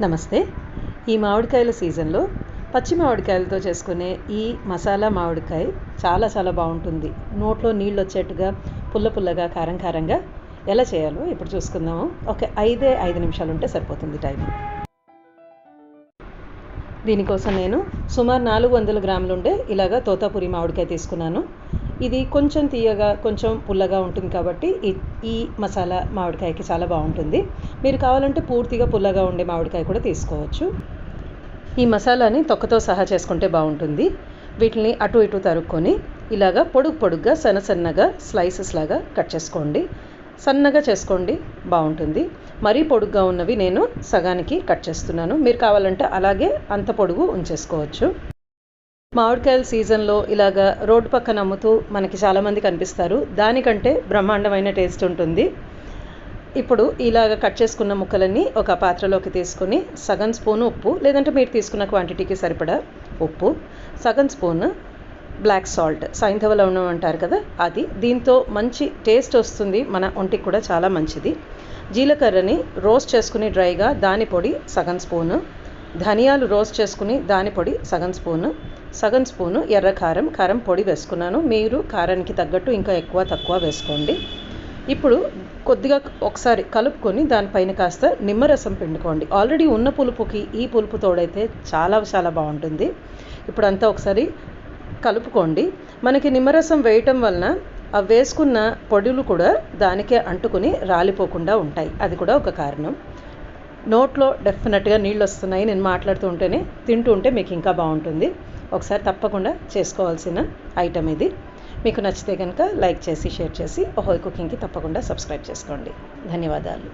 నమస్తే. ఈ మామిడికాయల సీజన్లో పచ్చి మామిడికాయలతో చేసుకునే ఈ మసాలా మామిడికాయ చాలా చాలా బాగుంటుంది. నోట్లో నీళ్ళు వచ్చేట్టుగా పుల్ల పుల్లగా కారం కారంగా ఎలా చేయాలో ఇప్పుడు చూసుకుందాము. ఒక 5 నిమిషాలు ఉంటే సరిపోతుంది టైం. దీనికోసం నేను సుమారు 400 గ్రాములు ఉండే ఇలాగా తోతాపురి మామిడికాయ తీసుకున్నాను. ఇది కొంచెం తీయగా కొంచెం పుల్లగా ఉంటుంది కాబట్టి ఈ మసాలా మామిడికాయకి చాలా బాగుంటుంది. మీరు కావాలంటే పూర్తిగా పుల్లగా ఉండే మామిడికాయ కూడా తీసుకోవచ్చు. ఈ మసాలాని తొక్కతో సహా చేసుకుంటే బాగుంటుంది. వీటిని అటు ఇటు తరుక్కొని ఇలాగా పొడుగ్గా సన్నగా స్లైసెస్ లాగా కట్ చేసుకోండి. సన్నగా చేసుకోండి, బాగుంటుంది. మరీ పొడుగ్గా ఉన్నవి నేను సగానికి కట్ చేస్తున్నాను. మీరు కావాలంటే అలాగే అంత పొడుగు ఉంచేసుకోవచ్చు. మామిడికాయల సీజన్లో ఇలాగా రోడ్డు పక్కన అమ్ముతూ మనకి చాలామంది కనిపిస్తారు. దానికంటే బ్రహ్మాండమైన టేస్ట్ ఉంటుంది. ఇప్పుడు ఇలాగ కట్ చేసుకున్న ముక్కలన్నీ ఒక పాత్రలోకి తీసుకొని సగం స్పూను ఉప్పు, లేదంటే మీరు తీసుకున్న క్వాంటిటీకి సరిపడా ఉప్పు, సగం స్పూన్ బ్లాక్ సాల్ట్, సైంధవ లవణం అంటారు కదా అది. దీంతో మంచి టేస్ట్ వస్తుంది, మన ఒంటికి కూడా చాలా మంచిది. జీలకర్రని రోస్ట్ చేసుకుని డ్రైగా దాని పొడి సగం స్పూను, ధనియాలు రోస్ట్ చేసుకుని దాని పొడి సగం స్పూను ఎర్ర కారం పొడి వేసుకున్నాను. మీరు కారానికి తగ్గట్టు ఇంకా ఎక్కువ తక్కువ వేసుకోండి. ఇప్పుడు కొద్దిగా ఒకసారి కలుపుకొని దానిపైన కాస్త నిమ్మరసం పిండుకోండి. ఆల్రెడీ ఉన్న పులుపుకి ఈ పులుపు తోడైతే చాలా చాలా బాగుంటుంది. ఇప్పుడు అంతా ఒకసారి కలుపుకోండి. మనకి నిమ్మరసం వేయటం వలన ఆ వేసుకున్న పొడులు కూడా దానికే అంటుకుని రాలిపోకుండా ఉంటాయి. అది కూడా ఒక కారణం. నోట్లో డెఫినెట్గా నీళ్ళు వస్తున్నాయి నేను మాట్లాడుతూ ఉంటేనే. తింటూ ఉంటే మీకు ఇంకా బాగుంటుంది. ఒకసారి తప్పకుండా చేసుకోవాల్సిన ఐటమ్ ఇది. మీకు నచ్చితే కనుక లైక్ చేసి షేర్ చేసి ఓహోయ్ కుకింగ్కి తప్పకుండా సబ్స్క్రైబ్ చేసుకోండి. ధన్యవాదాలు.